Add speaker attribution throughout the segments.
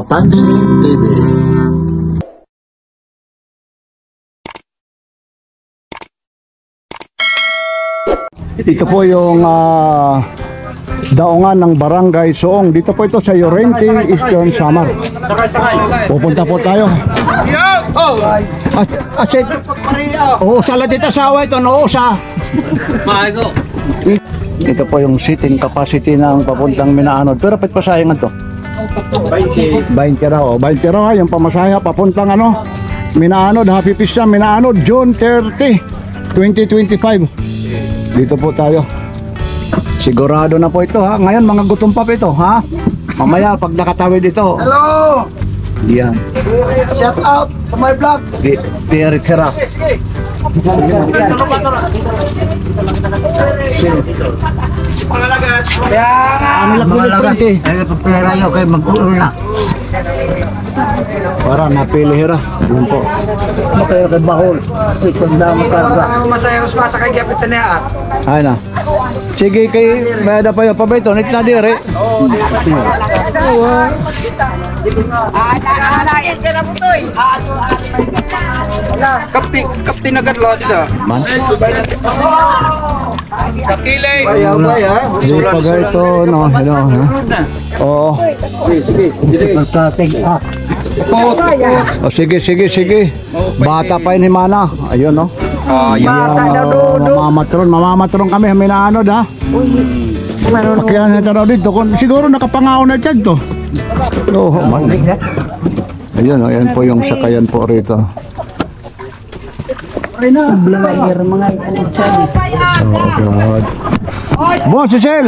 Speaker 1: Kapandinig TV.
Speaker 2: Ito po yung daungan ng Barangay Soong. Dito po ito sa Llorente, Eastern Samar. Pupunta po tayo. Uusa lang dito sa away ito. Uusa. Ito po yung sitting capacity ng papuntang Minaanod. Pero pwede pasahingan to. 20 raw. 20 raw yung pamasaya papuntang Minaanod. Happy Pista Minaanod, June 30, 2025. Dito po tayo. Sigurado na po ito ha. Ngayon mga gutom pa ito ha. Mamaya pag nakatawid dito.
Speaker 3: Hello!
Speaker 2: Yan.
Speaker 3: Shout out to my vlog.
Speaker 2: Tira. Mga
Speaker 3: Pera yun kayo mag-ulo na.
Speaker 2: para napili hira. Yan po.
Speaker 3: Kayo kay Bahol. Itunda makarga. Masaya ros masa kay Gapit sa niya.
Speaker 2: Ay na. Sige kay bayada pa yung pabayto. Nit na dire.
Speaker 3: Kapti nagadlo dito.
Speaker 2: Man.
Speaker 3: Kakilay.
Speaker 2: Ayaw ba ya? Sulan ito no. Hello ha. Oo. Sige. Bata pa yun Himana. Ayun no. Mamamatron kami Minaanod ha. Kaya nito raw dito. Siguro nakapangao na dyan to. Oo. Ayun o. Ayan po yung sakayan po rito.
Speaker 3: Vlogger mga italian.
Speaker 2: Oh God. Boss Cecil.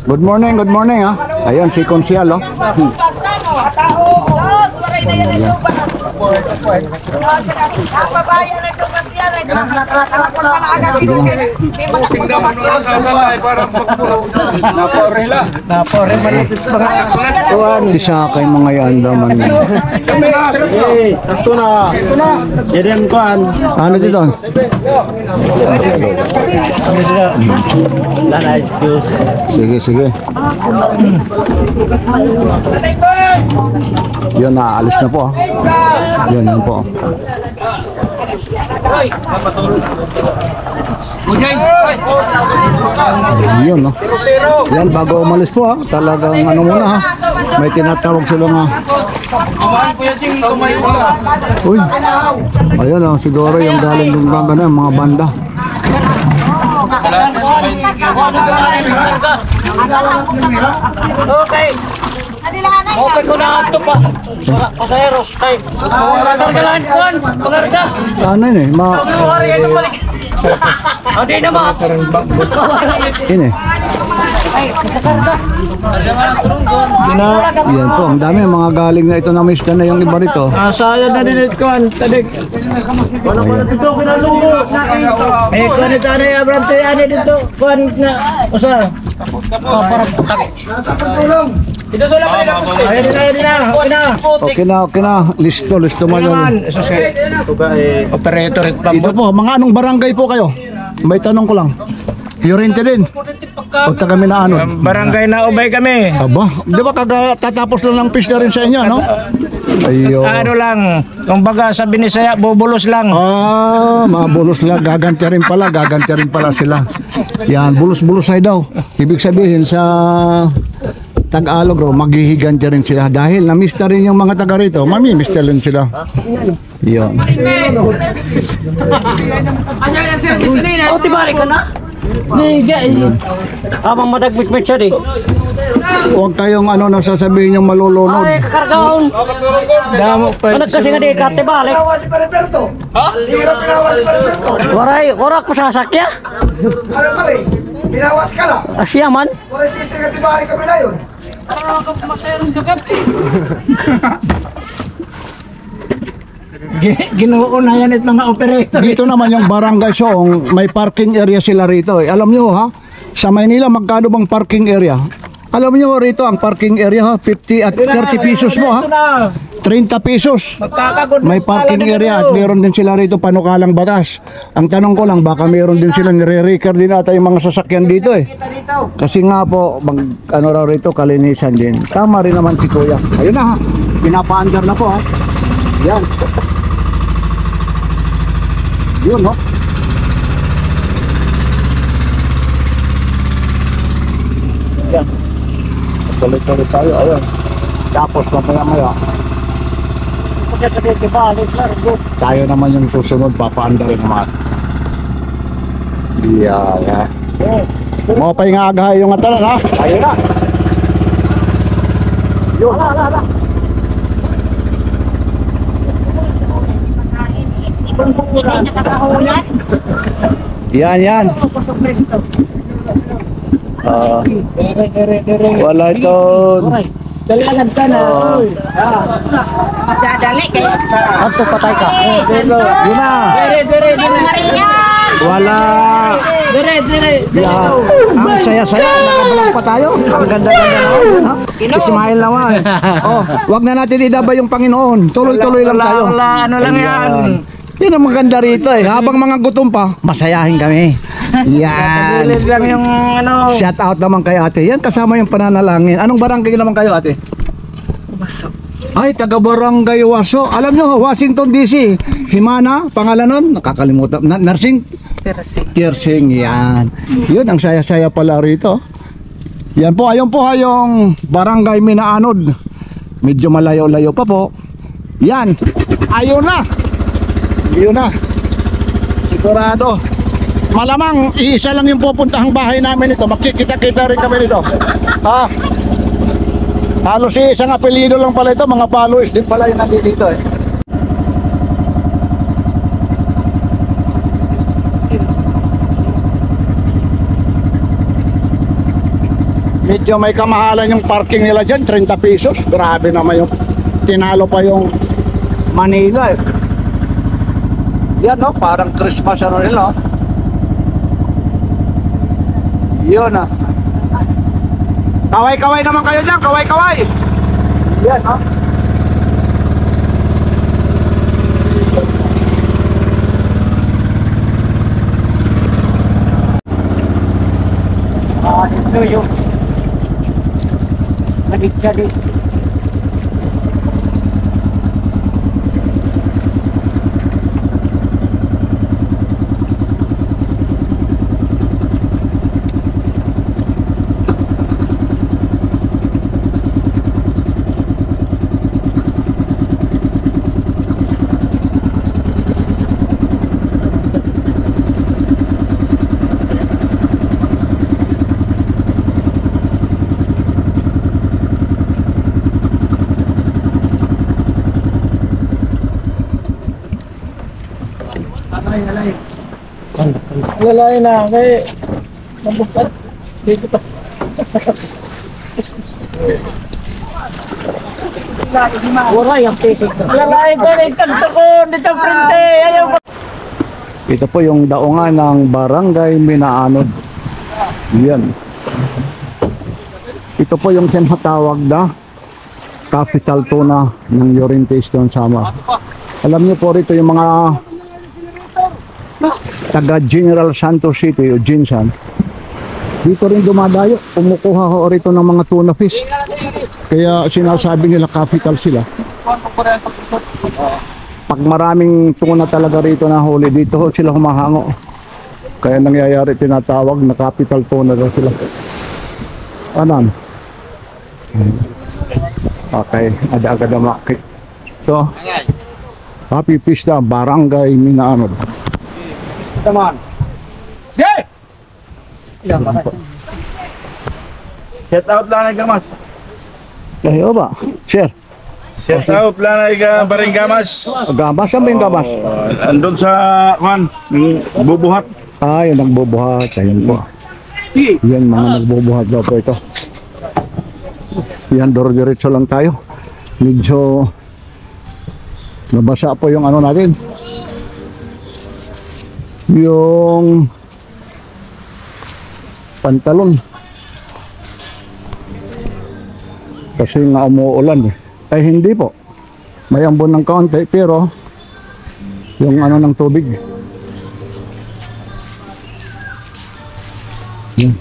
Speaker 2: Good morning ha. Ayun si Konsyal oh. Isa kay mga yanda man.
Speaker 3: Sakto na. Jadi ang kuan.
Speaker 2: Ano dito? Sige. Yan naalis na po. Yan po. Yun no. Yan bago umalis po ha. Talagang muna ha. May tinatawag sila nga. Uy. Ayun lang siguro yung galing ng mga banda.
Speaker 4: Okay. Okay ko na ito pa. Pasaheros. Pagkalaan ko. Pagkarga.
Speaker 2: Ano yun eh?
Speaker 4: Hindi naman.
Speaker 2: Yun eh. Yan po. Ang dami. Mga galing na ito na mista na yung iba rito.
Speaker 3: Sayad na din ito kuan. Tadik. Wala pa dito kinalugo. Eh kuan ito na Abraham Tayane dito. Kuan na. Usa. Para nasa pagtulong. Dito sa lang nila poste.
Speaker 2: Okay na. Listo mo yun.
Speaker 3: Operator
Speaker 2: Ito po. Mga anong barangay po kayo? May tanong ko lang. Llorente din. O taga Minaanod.
Speaker 3: Barangay na ubay kami.
Speaker 2: Aba, di ba tatapos lang ng pista rin sa inyo, no? Ayo.
Speaker 3: Ano lang, kung baga sa Binisaya, bubulos lang.
Speaker 2: Mabulos lang. Gaganti rin pala sila. Yan, bulos-bulos ay daw. Ibig sabihin sa Tagalog, maghihiganti rin sila. Dahil na-mista rin yung mga taga rito, mamimista rin sila. Yun.
Speaker 4: O, tibalik ka na? Amang madagmit-mit siya di.
Speaker 2: Huwag kayong sasabihin yung malulunod.
Speaker 4: Ay, kakargaon. Ano kasi nga di katibalik?
Speaker 3: Pinawas si Pariberto. Ha? Pinawas si Pariberto.
Speaker 4: Waray ko sasakya.
Speaker 3: Ano pare? Pinawas ka lang.
Speaker 4: Asya man.
Speaker 3: Waray sisir ka tibalik kami na yun. Ginuunayan at mga operator.
Speaker 2: Dito naman yung Barangay Soong, may parking area sila rito. Alam nyo ha, sa Maynila magkano bang parking area? Alam niyo rito ang parking area ha, 50 at 30 pesos mo ha. 30 pesos.
Speaker 3: Magkakagod.
Speaker 2: May parking area at meron din sila rito panukalang batas. Ang tanong ko lang, baka meron din sila nire-record din ata yung mga sasakyan dito eh. Kasi nga po, ano raw rito, kalinisan din. Tama rin naman si Kuya. Ayun na ha, pinapa-under na po ha. Yan. Yun no. Yan. Tuloy-tuloy tayo, ayun. Tapos mamaya-maya tayo naman yung susunod, papaandarin naman. Yeah. Mo pa yung agahay yung atalan ha. Ayun na. Yun.
Speaker 4: Ala. Nakakahulan.
Speaker 2: Yan. Wala ito.
Speaker 3: Dalihan ka na.
Speaker 4: Madadali kayo.
Speaker 3: Ato patay ka.
Speaker 2: Yun na.
Speaker 3: Dire.
Speaker 2: Wala.
Speaker 3: Dire.
Speaker 2: Yeah. Ang saya-saya, nakabalang pa tayo. Ang ganda-ganda na. Ismail naman. Oh, wag na natin idaba yung Panginoon. Tuloy-tuloy lang tayo.
Speaker 3: Wala, ano lang yan.
Speaker 2: Yan ang maganda rito eh. Habang mga gutom pa, masayahin kami. Yan.
Speaker 3: Gilid lang yung ano.
Speaker 2: Shout out naman kay ate. Yan kasama yung pananalangin. Anong barangay naman kayo ate?
Speaker 4: Waso.
Speaker 2: Ay, taga Barangay Waso. Alam nyo, Washington DC. Himana, pangalan nun. Nakakalimutan. Nursing? Tersing. Yan. Yun, ang saya-saya pala rito. Yan po, ayun po yung Barangay Minaanod. Medyo malayo-layo pa po. Yan. Ayun na. Yun na. Sigurado. Malamang iisa lang yung pupuntahang bahay namin ito. Makikita-kita rin kami nito. Ha? Halos isang apelido lang pala ito. Mga followers din pala yung nandito eh. Medyo may kamahalan yung parking nila dyan. 30 pesos. Grabe naman yung tinalo pa yung Manila eh. Yan no, parang Christmas ano nila. Yun ah. Kaway-kaway naman kayo dyan, kaway-kaway. Yan no.
Speaker 3: Ito yung kadit. Wala na, kaya nabukat. Sige pa. Wala yung titis na. Wala ito, nagtagto ko, dito printe. Ayaw ko.
Speaker 2: Ito po yung daungan ng Barangay Minaanod. Yan. Ito po yung tinatawag na capital tuna ng Orientation Samar. Alam niyo po rito yung mga taga General Santos City o Jinsan, dito rin dumadayo, kumukuha ho rito ng mga tuna fish, kaya sinasabi nila capital sila. Pag maraming tuna talaga rito na huli, dito ho sila humahango, kaya nangyayari tinatawag na capital tuna daw sila. Anan? Okay, ada-agad na makit. So, happy pista, Barangay Minaanod.
Speaker 3: Come on. Yeah!
Speaker 1: Shout out lang ay Gamas.
Speaker 2: Kayo ba? Share.
Speaker 1: Shout out lang ay Baring Gamas.
Speaker 2: Gamas, saan ba yung gamas?
Speaker 1: Andun sa Juan, bubuhat.
Speaker 2: Ah, yung nagbubuhat. Ayun po. Yan, mga nagbubuhat daw po ito. Yan, diretso lang tayo. Medyo nabasa po yung ano natin. Yung pantalon. Kasi nga umuulan eh. Ay hindi po. May ambon ng kaunti pero yung ano ng tubig. Yan.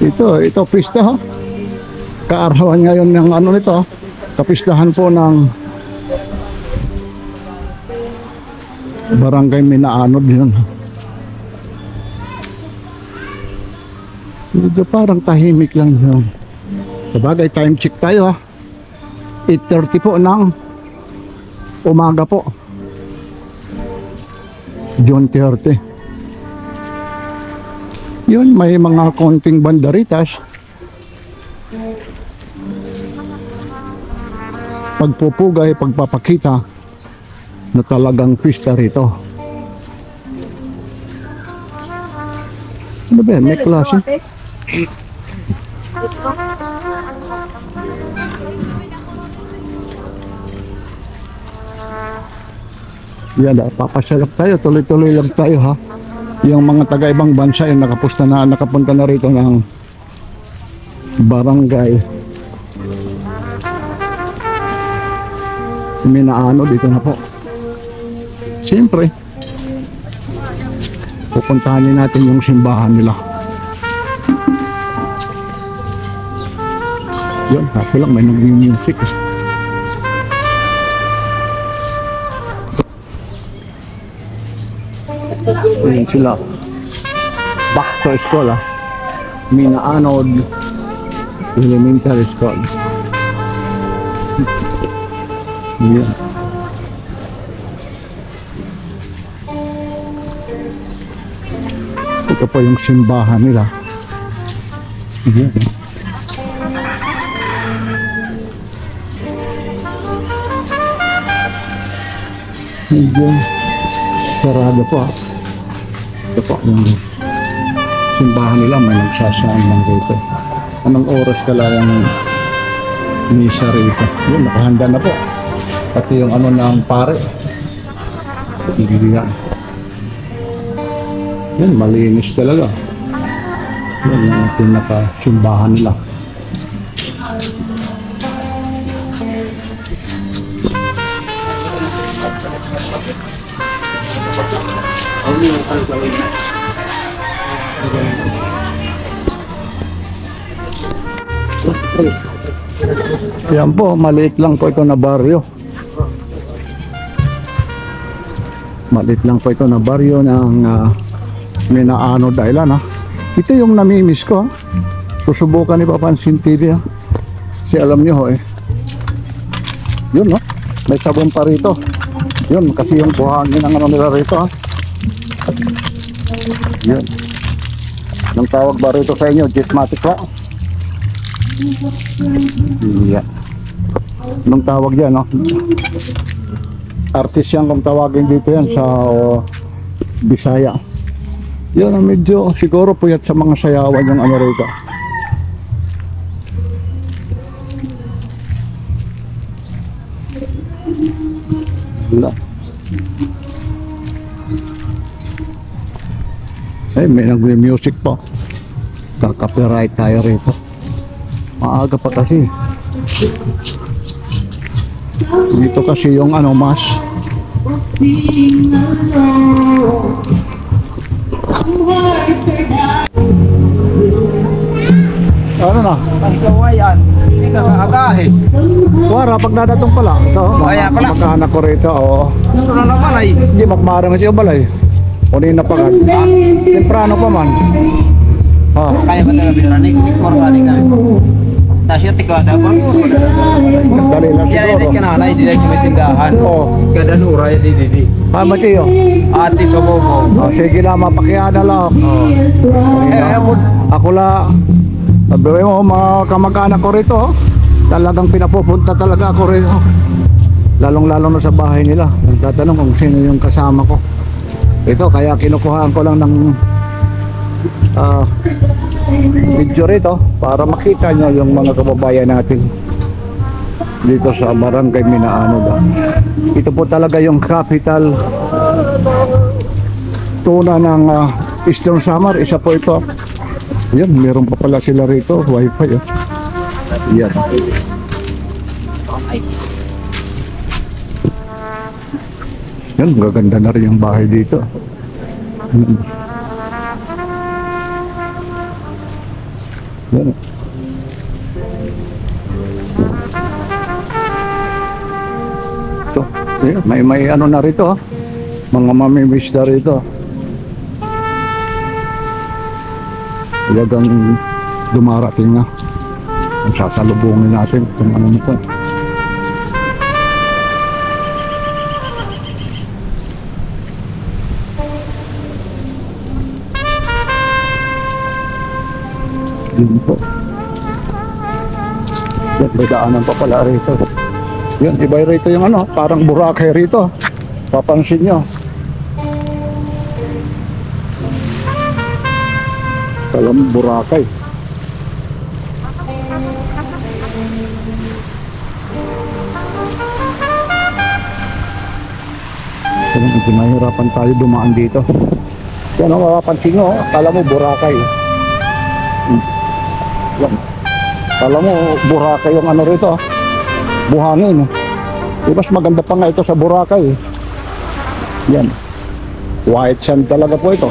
Speaker 2: Ito pista ha. Kaarawan ngayon ng ano nito. Kapistahan po ng Barangay Minaanod yun. Medyo parang tahimik lang yun. Sabagay, time check tayo ha. 8:30 po ng umaga po. June 30. Yun, may mga konting banderitas. Pagpupugay, pagpapakita na talagang pista rito. Ano ba yan? May klase? Yan, papasyalap tayo. Tuloy-tuloy lang tayo ha. Yung mga taga-ibang bansa yung nakapunta na rito ng barangay Minaanod, dito na po. Siyempre, pupuntahan natin yung simbahan nila. Yun, kaso lang may nag-music eh. Ayan sila. Back to school ha. Minaanod Elementary School. Ayan. Ito po yung simbahan nila. Ayan. Ayan. Sarado po ha. Ito po yung simbahan nila, may nagsasaan lang dito. Anong oras ka lang yung misa rito? Yun, nakahanda na po. Pati yung ano ng pare. Yan. Yan, malinis talaga. Yan yung pinaka-simbahan nila. Yan po, maliit lang po ito na baryo. Maliit lang po ito na baryo ng Minaanod Island ha. Ito yung namimiss ko ha. Susubukan ni Papansin TV ha. Kasi alam niyo ho eh. Yun no, may sabon pa rito. Yun, kasi yung buhangin ng ano nila rito ha. Yun. Anong tawag ba rito sa inyo? Jetmatic ba? Yeah. Anong tawag yan no? Artist yan kung tawagin dito yan sa Bisaya. Yun, medyo siguro puyat sa mga sayawan yung ano rito. Wala. Eh, may nag-music pa. Kaka-copyright tayo rito. Maaga pa kasi. Dito kasi yung ano mas. Ano na?
Speaker 3: Pagkawayan, hindi ka kaagahe.
Speaker 2: Wara, pag nadatong pala. Ito,
Speaker 3: Kaya pala.
Speaker 2: magkaanak ko rito. Oo.
Speaker 3: Ito na naman ay.
Speaker 2: Hindi, magmarang siya balay. Kunin na pagad. Temprano pa man. Ha.
Speaker 3: Kaya ba talaga binaranik? Formali nga. Tasya tikada ba?
Speaker 2: Dali lang
Speaker 3: Kaya
Speaker 2: siguro.
Speaker 3: hindi ka na, hindi lang may tindahan.
Speaker 2: Oo.
Speaker 3: Kada nura, hindi.
Speaker 2: Matiyo.
Speaker 3: Ati ka mo.
Speaker 2: Oh, sige na, mapakiana lang. Ako la. Sabi mo, mga kamag-anak ko rito. Talagang pinapupunta talaga ako rito. Lalong-lalo na sa bahay nila. Nagtatanong kung sino yung kasama ko. Ito, kaya kinukuhaan ko lang ng video rito para makita nyo yung mga kababayan natin dito sa Barangay Minaanod. Ito po talaga yung capital tuna ng Eastern Samar. Isa po ito Yan, meron pa pala sila rito, wifi. Oh. Yan. Yan, gaganda na rin yung bahay dito. Yan. Ito, yan, may ano na rito, oh. Mga mamimiss na rito. Talagang dumarating na. Ang sasalubungin natin itong ano nito. Yun po. Yan, may daanan pa pala rito. Yan, iba rito yung ano, parang Boracay rito. Papansin nyo. Alam, Boracay. Kaya medyo mahirapan tayo dumaan dito. Yan ang mapapansin nyo, akala mo Boracay. Yan. Akala mo Boracay yung ano rito, buhangin. Mas maganda pa nga ito sa Boracay. Yan. White sand talaga po ito.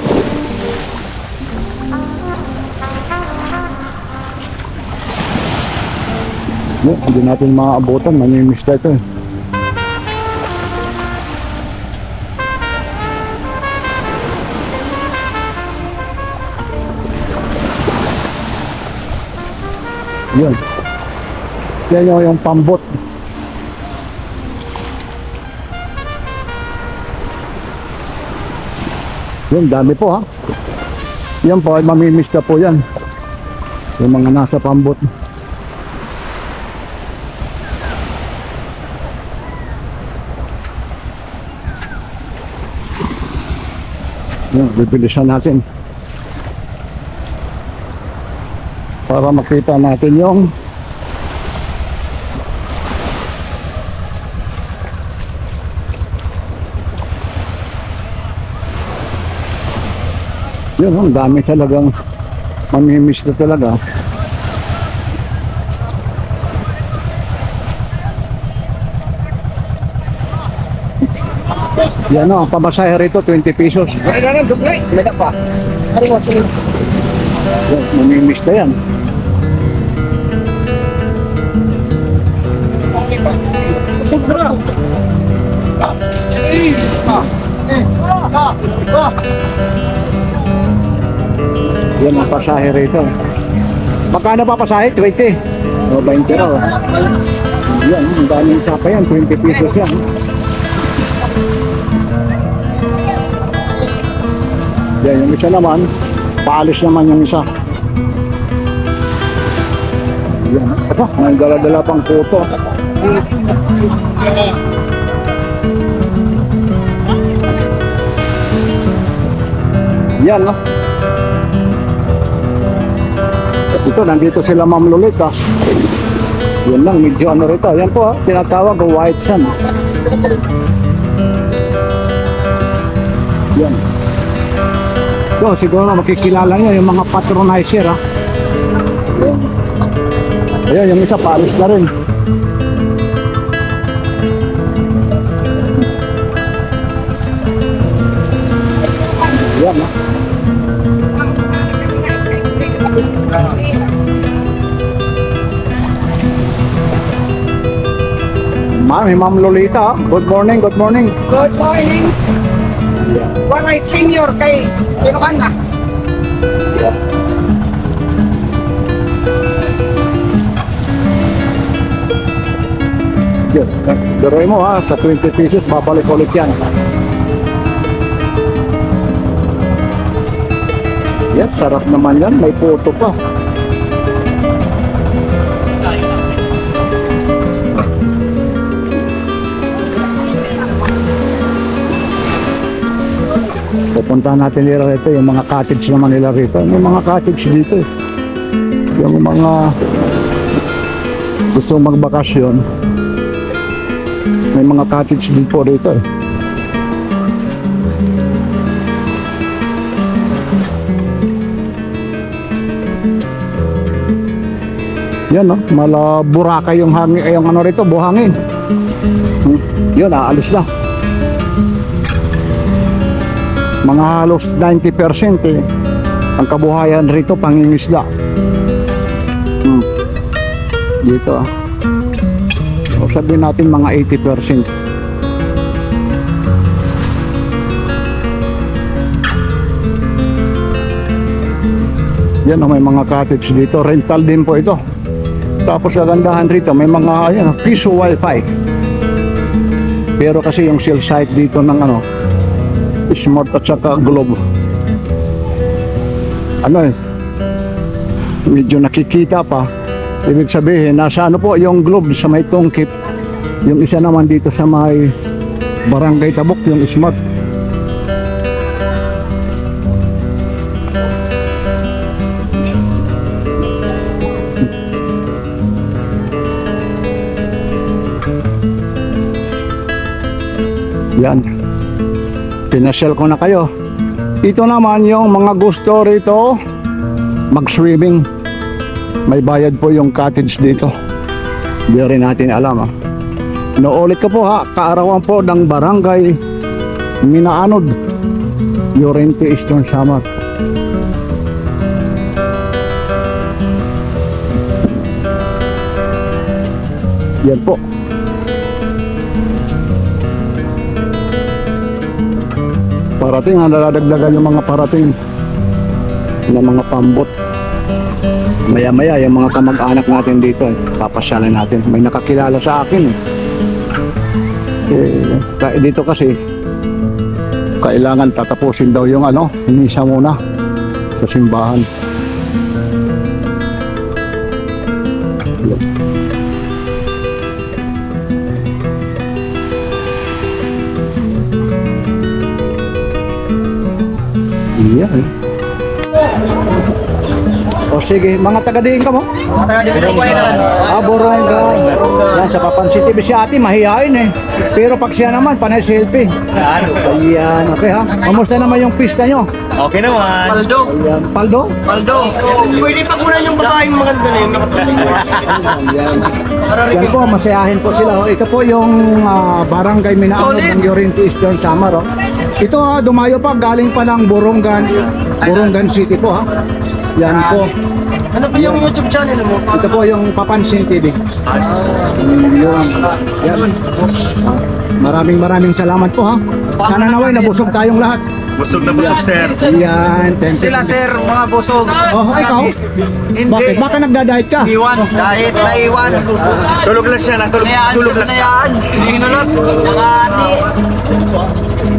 Speaker 2: No, hindi natin maaabutan, manimiss na ito. Yan. Yan yung pambot. Yan, dami po ha. Yan po ay mamimiss na po yan. Yung mga nasa pambot. Yan, bibilisan natin. Para makita natin yung yun, ang dami talagang mamimiss na talaga. Yan o, ang pamasahe rito 20 pesos.
Speaker 3: Kailangan supply. May pa. Hari mo sige.
Speaker 2: Yan, mamimiss na yan. Yan ang pasahe rito. Magkano pa pasahe? 20. O 20 raw. Yan, ang daming sapa yan. 20 pesos yan. Yan, yung isa naman, paalis naman yung isa. Yan, ito, may dala-dala pang puto. Yan, no? Ito, nandito sila Ma'am Lolita. Yan lang, medyo ano rito. Yan po, ha, tinatawag o white sand. Yan. Ito, siguro makikilala nyo yung mga patronizer, ha. Ayan, yung isa Paris na rin. Yan, ha. Ma'am Lolita, good morning, good morning.
Speaker 5: Good morning. Walay senior kay Ilocana.
Speaker 2: Yun, daroy mo ha, sa 20 pesos babalik ulit yan. Yan, sarap naman yan, may puto pa. Pupunta natin nila rito, yung mga cottage naman nila rito. May mga cottage dito eh. Yung mga gusto magbakasyon, may mga cottage din po rito eh. Yan no, Burakay yung hangin, yung ano rito, buhangin. Yun, aalis na. Mga halos 90% ang kabuhayan rito pangingisda. Dito o sabihin natin mga 80%. Yan o, may mga cottage dito, rental din po ito. Tapos kagandahan rito may mga ayan, piso wifi. Pero kasi yung cell site dito ng ano, Smart at saka Globe, ano medyo nakikita pa. Ibig sabihin nasa ano po yung Globe sa may Tungkip, yung isa naman dito sa may Barangay Tabuk yung Smart. Yan, pinasyal ko na kayo. Ito naman yung mga gusto rito mag-swimming. May bayad po yung cottage dito. Hindi rin natin alam Naulit ko po kaarawan po ng Barangay Minaanod, Llorente, Eastern Samar. Yan po. Parating, naladagdagan yung mga parating na mga pambot. Maya-maya yung mga kamag-anak natin dito papasyalan natin. May nakakilala sa akin dito kasi kailangan tatapusin daw yung ano, hinisa muna sa simbahan. Yan. O sige, mga taga-diin ka mo? Boronga. Yan, sa Papan City. Si ate, mahihain Pero pag siya naman, panay selfie. Ayan, okay Kamusta naman yung pista nyo?
Speaker 3: Okay naman.
Speaker 5: Paldo.
Speaker 2: Ayan, Paldo?
Speaker 5: Paldo. Pwede pa kunan yung babaeng maganda na yung
Speaker 2: Ayan. Yan po, masayahin po sila. Ito po yung Barangay Minaanod ng Llorente, Eastern Samar. Ito dumayo pa, galing pa ng Borongan City po Yan po.
Speaker 5: Ano po yung YouTube channel mo?
Speaker 2: Ito po yung Papansin TV. Yan. Maraming salamat po Sana naway nabusog tayong lahat.
Speaker 3: Busog na busog, sir.
Speaker 2: Yan, thank you.
Speaker 5: Sila sir, mga busog.
Speaker 2: Ikaw?
Speaker 5: Hindi.
Speaker 2: Bakit? Baka nagda-diet ka?
Speaker 5: Iwan. Dahil naiwan.
Speaker 3: Tulog lang siya, tulog lang siya.
Speaker 5: Hinulot.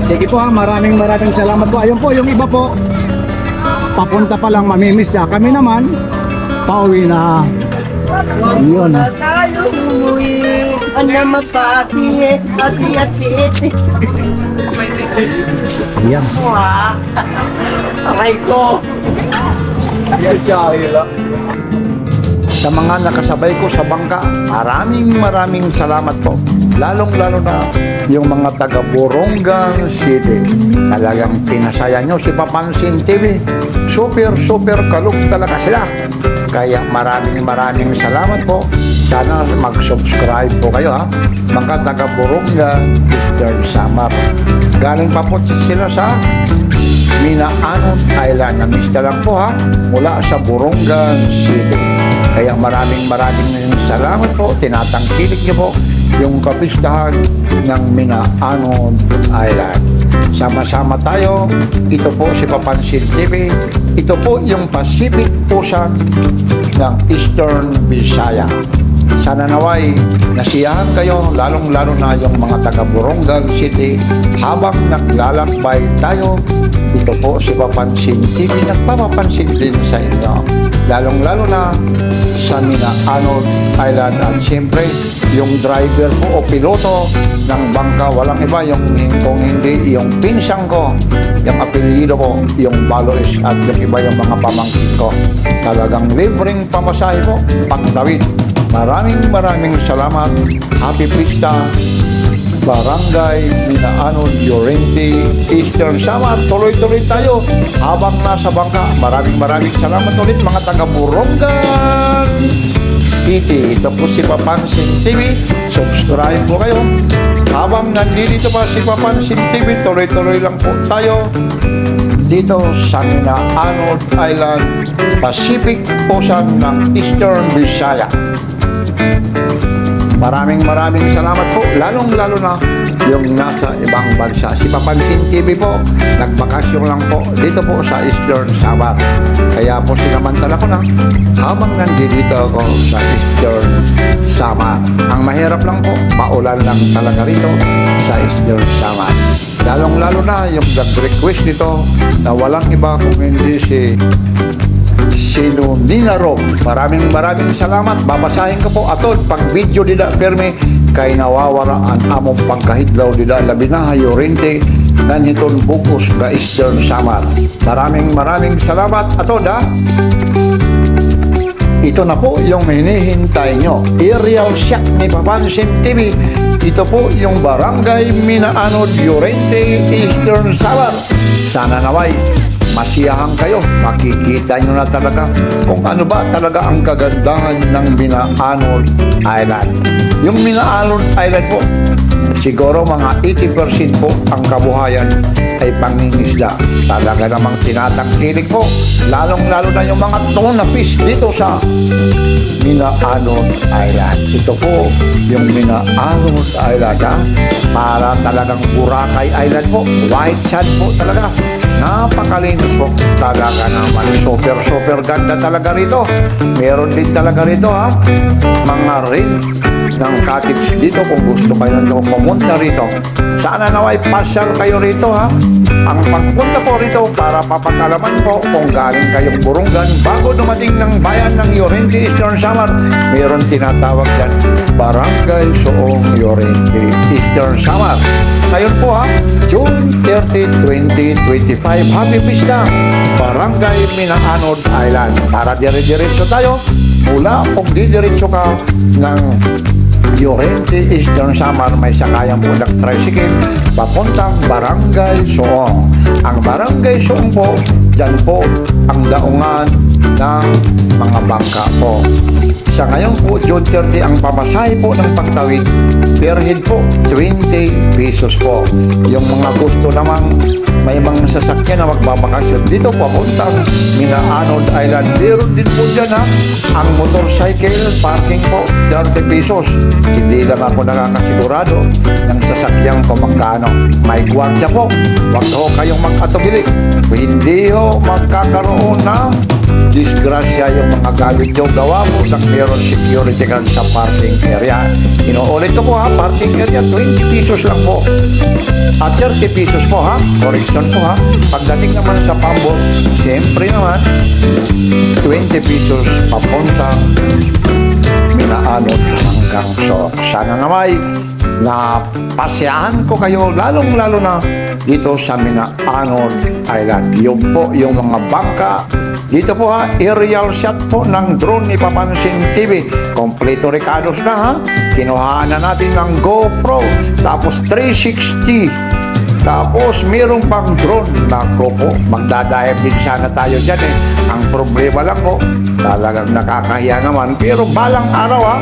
Speaker 2: Sige po maraming salamat po. Ayun po, yung iba po papunta pa lang, mamimiss siya. Kami naman pauwi na. Yun.
Speaker 5: Tayo umuwi. Ano magpati. Ati.
Speaker 2: Yan.
Speaker 5: Aray ko.
Speaker 2: Sa mga nakasabay ko sa bangka, maraming salamat po. Lalong-lalo na yung mga taga Borongan City. Talagang pinasaya nyo si Papansin TV. Super kalug talaga sila. Kaya maraming salamat po. Sana mag-subscribe po kayo mga taga Borongan, Eastern Samar. Galing pa po sila sa Minaanod Island. Namista lang po mula sa Borongan City. Kaya maraming salamat po. Tinatangkilik niyo po yung kapistahan ng Minaanod Island. Sama-sama tayo. Ito po si Papansin TV. Ito po yung Pacific Ocean ng Eastern Visaya. Sana naway nasiyahan kayo, lalong-lalo na yung mga taga Borongan City habang naglalakbay tayo. Ito po si Papansin TV, nagpapapansin din sa inyo, lalong-lalo na sa Minaanod Island. At siyempre yung driver po o piloto ng bangka, walang iba kung hindi yung pinsang ko, yung apelyido ko, yung Balois, at yung iba yung mga pamangkin ko. Talagang libreng pamasahe po pagtawid. Maraming salamat. Happy Pista, Barangay Minaanod, Llorente, Eastern Samar. Tuloy-tuloy tayo habang nasa bangka. Maraming salamat ulit mga taga Borongan
Speaker 6: City. Ito po si Papansin TV. Subscribe po kayo. Habang nandito pa si Papansin TV, tuloy-tuloy lang po tayo dito sa Minaanod Island, Pacific Ocean ng Eastern Visayas. Maraming salamat po, lalong-lalo na yung nasa ibang bansa. Si Papansin TV po, nagbakasyon lang po dito po sa Eastern Samar. Kaya po sinamantala ko na habang nandito ako sa Eastern Samar. Ang mahirap lang po, maulan lang talaga rito sa Eastern Samar. Lalong-lalo na yung nag-request nito na walang iba kung hindi si Sino Ninaro. Maraming salamat. Babasahin ko po atod pag video dida perme kay nawawara ang among pagkahidlaw dida labi na Yorente naniton bukos ga Eastern Samar. Maraming salamat atod ha. Ito na po yung hinihintay nyo. Aerial shot ni Papansin TV. Ito po yung Barangay Minaanod, Yorente, Eastern Samar. Sana naway masiyahan kayo. Makikita nyo na talaga kung ano ba talaga ang kagandahan ng Minaanod Island. Yung Minaanod Island po, siguro mga 80% po ang kabuhayan ay pangingisda. Talaga namang tinatangkilik po. Lalong-lalo na yung mga tuna fish dito sa Minaanod Island. Ito po yung Minaanod Island ha. Para talagang Boracay Island po. White sand po talaga. Napakalinis po. Talaga naman. Super ganda talaga rito. Meron din talaga rito ha. Mga rent ng cottage dito kung gusto kayo nyo pumunta rito. Sana naway pasyal kayo rito ha. Ang pagpunta po rito para papakalaman po kung galing kayong Burungan bago dumating ng bayan ng Yorente, Eastern Samar, mayroon tinatawag dyan Barangay Soong Yorente, Eastern Samar. Ngayon po ha, June 30, 2025, Happy Pista, Barangay Minaanod Island. Para dire-diretso tayo, mula kung didiretso ka ng Yorente, Eastern Samar, may sakayan po ng tricycle papuntang Barangay Soong. Ang Barangay Soong po, dyan po ang daungan ng mga bangka po. Sa ngayon po, June 30, ang pamasahe po ng pagtawid, per head po, 20 pesos po. Yung mga gusto namang may mga sasakyan na magbabakasyon dito papuntang Minaanod Island. Meron din po dyan ha, ang motorcycle parking po, 30 pesos. Hindi lang ako nakakasigurado ng sasakyan ko magkano. May gwardya po. Huwag ho kayong mag-atubili. Hindi ho magkakaroon ng disgrasya yung mga gamit nyo. Gawa po ng meron security guard sa parking area. Inuulit ko po ha, parking area 20 pesos lang po. At 30 pesos po ha, correction po ha. Pagdating naman sa pambo, siyempre naman 20 pesos papuntang Minaanod hanggang so. Sana naman na pasyahan ko kayo lalong-lalo na dito sa Minaanod Island. Yung po yung mga bangka dito po ha, aerial shot po ng drone ni Papansin TV. Kompleto recados na ha. Kinuhaan na natin ng GoPro. Tapos 360. Tapos mayroong pang drone. Nako po, magdadive din sana tayo dyan eh. Ang problema lang po, talagang nakakahiya naman. Pero balang araw ha,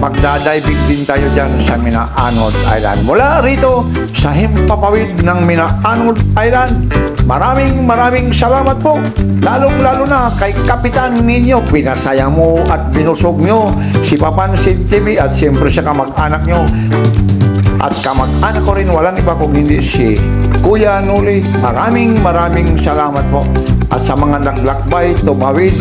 Speaker 6: magdadiving din tayo dyan sa Minaanod Island. Mula rito sa himpapawid ng Minaanod Island, maraming salamat po. Lalong-lalo na kay Kapitan ninyo. Pinasaya mo at binusog nyo si Papansin TV at siyempre sa kamag-anak nyo. At kamag-anak ko rin, walang iba kung hindi si Kuya Nuli. Maraming salamat po. At sa mga naglakbay, tumawid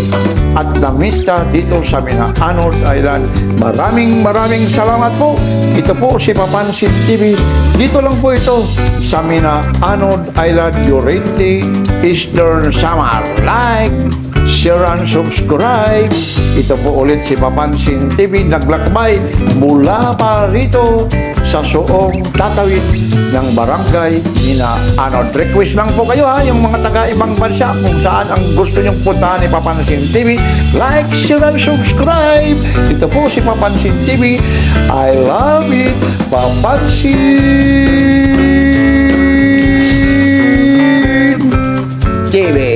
Speaker 6: at namista dito sa Minaanod Island, maraming salamat po. Ito po si Papansin TV. Dito lang po ito sa Minaanod Island, Yorente, Eastern Samar. Like, share and subscribe. Ito po ulit si Papansin TV, naglakbay mula pa rito sa Soong tatawid ng Barangay Minaanod. Request lang po kayo ha, yung mga taga-ibang bansa kung saan ang gusto nyong puntahan ni Papansin TV. Like, share and subscribe. Ito po si Papansin TV. I love it, Papansin TV.